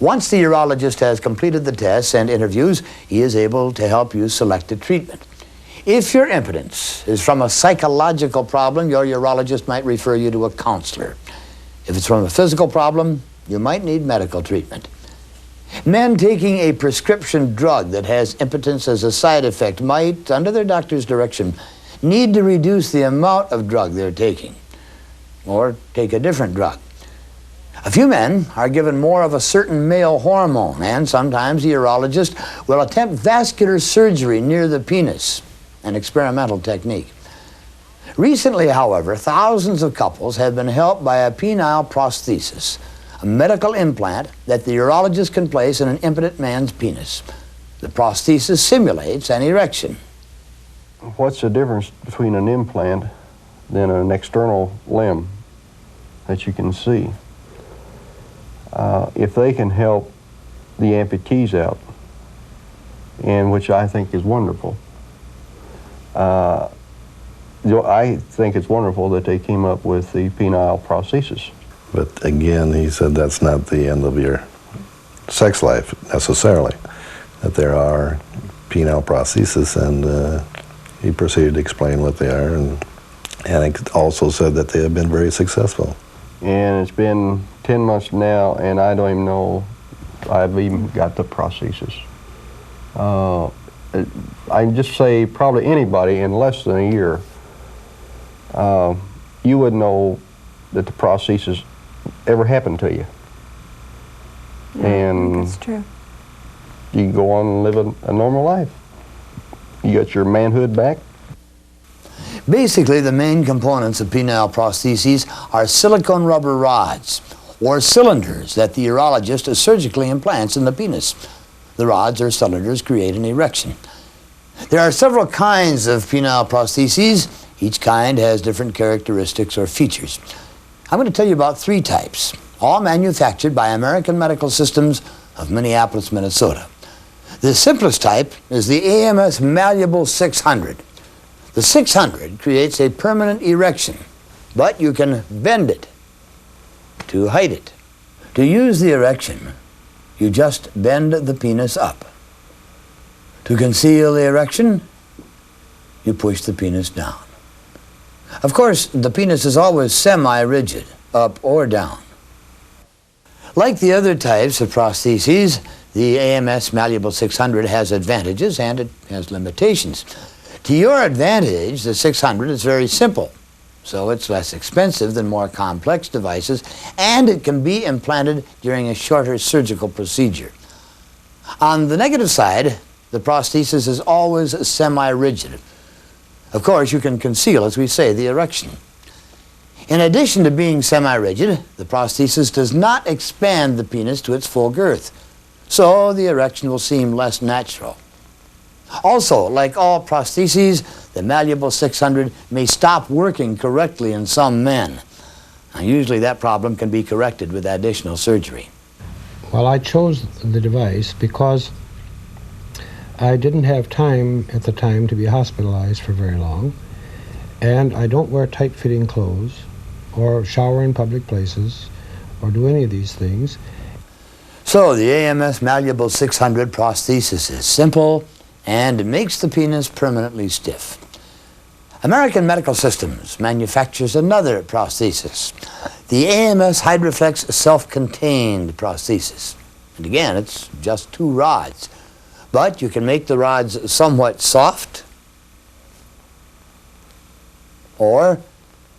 Once the urologist has completed the tests and interviews, he is able to help you select a treatment. If your impotence is from a psychological problem, your urologist might refer you to a counselor. If it's from a physical problem, you might need medical treatment. Men taking a prescription drug that has impotence as a side effect might, under their doctor's direction, need to reduce the amount of drug they're taking, or take a different drug. A few men are given more of a certain male hormone, and sometimes the urologist will attempt vascular surgery near the penis, an experimental technique. Recently, however, thousands of couples have been helped by a penile prosthesis, a medical implant that the urologist can place in an impotent man's penis. The prosthesis simulates an erection. What's the difference between an implant than an external limb that you can see? If they can help the amputees out, and which I think is wonderful, I think it's wonderful that they came up with the penile prosthesis. But again, he said that's not the end of your sex life necessarily, that there are penile prostheses, and he proceeded to explain what they are, and it also said that they have been very successful. And it's been 10 months now, and I don't even know I've even got the prosthesis. I can just say probably anybody in less than a year, you would know that the prosthesis ever happened to you. Yeah, and that's true. You can go on and live a normal life. You got your manhood back. Basically, the main components of penile prostheses are silicone rubber rods, or cylinders that the urologist surgically implants in the penis. The rods or cylinders create an erection. There are several kinds of penile prostheses. Each kind has different characteristics or features. I'm going to tell you about 3 types, all manufactured by American Medical Systems of Minneapolis, Minnesota. The simplest type is the AMS Malleable 600. The 600 creates a permanent erection, but you can bend it to height it. To use the erection, you just bend the penis up. To conceal the erection, you push the penis down. Of course, the penis is always semi-rigid, up or down. Like the other types of prostheses, the AMS Malleable 600 has advantages and it has limitations. To your advantage, the 600 is very simple, so it's less expensive than more complex devices, and it can be implanted during a shorter surgical procedure. On the negative side, the prosthesis is always semi-rigid. Of course, you can conceal, as we say, the erection. In addition to being semi-rigid, the prosthesis does not expand the penis to its full girth, so the erection will seem less natural. Also, like all prostheses, the Malleable 600 may stop working correctly in some men. Now, usually that problem can be corrected with additional surgery. Well, I chose the device because I didn't have time at the time to be hospitalized for very long, and I don't wear tight-fitting clothes or shower in public places or do any of these things. So the AMS Malleable 600 prosthesis is simple and it makes the penis permanently stiff. American Medical Systems manufactures another prosthesis, the AMS Hydroflex self-contained prosthesis. And again, it's just 2 rods. But you can make the rods somewhat soft, or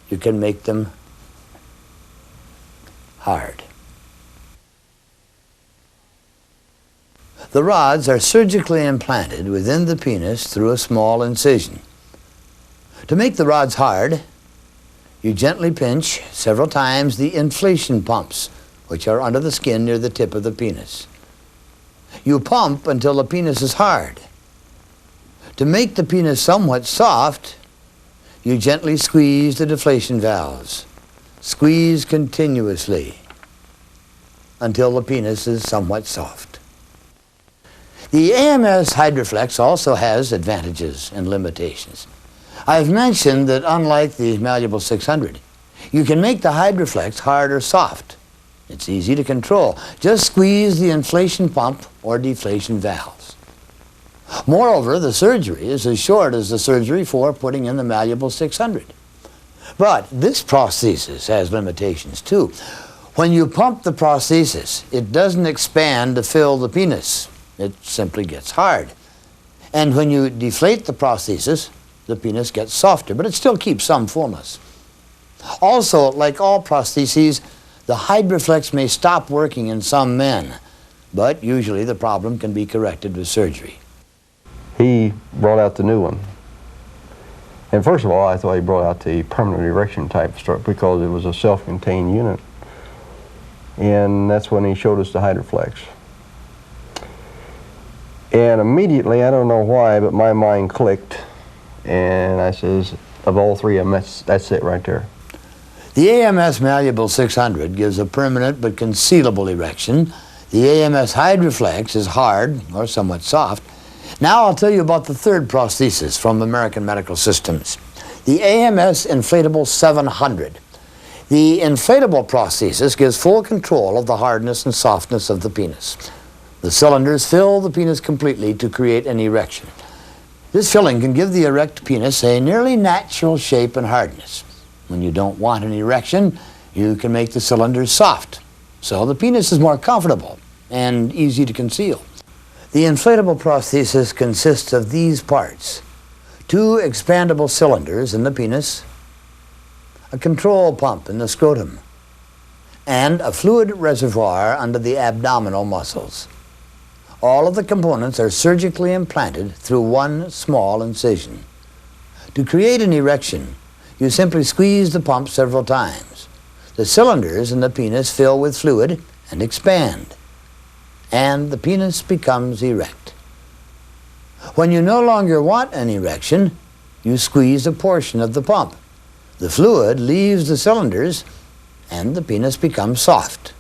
you can make them hard. The rods are surgically implanted within the penis through a small incision. To make the rods hard, you gently pinch several times the inflation pumps, which are under the skin near the tip of the penis. You pump until the penis is hard. To make the penis somewhat soft, you gently squeeze the deflation valves. Squeeze continuously until the penis is somewhat soft. The AMS Hydroflex also has advantages and limitations. I've mentioned that unlike the Malleable 600, you can make the Hydroflex hard or soft. It's easy to control. Just squeeze the inflation pump or deflation valves. Moreover, the surgery is as short as the surgery for putting in the malleable 600. But this prosthesis has limitations too. When you pump the prosthesis, it doesn't expand to fill the penis. It simply gets hard. And when you deflate the prosthesis, the penis gets softer, but it still keeps some fullness. Also, like all prostheses, the hydroflex may stop working in some men, but usually the problem can be corrected with surgery. He brought out the new one. And first of all, I thought he brought out the permanent erection type strut because it was a self-contained unit. And that's when he showed us the hydroflex. And immediately, I don't know why, but my mind clicked. And I says, of all three of them, that's it right there. The AMS Malleable 600 gives a permanent but concealable erection. The AMS Hydroflex is hard or somewhat soft. Now I'll tell you about the third prosthesis from American Medical Systems, the AMS Inflatable 700. The inflatable prosthesis gives full control of the hardness and softness of the penis. The cylinders fill the penis completely to create an erection. This filling can give the erect penis a nearly natural shape and hardness. When you don't want an erection, you can make the cylinders soft, so the penis is more comfortable and easy to conceal. The inflatable prosthesis consists of these parts: 2 expandable cylinders in the penis, a control pump in the scrotum, and a fluid reservoir under the abdominal muscles. All of the components are surgically implanted through one small incision. To create an erection, you simply squeeze the pump several times. The cylinders in the penis fill with fluid and expand, and the penis becomes erect. When you no longer want an erection, you squeeze a portion of the pump. The fluid leaves the cylinders, and the penis becomes soft.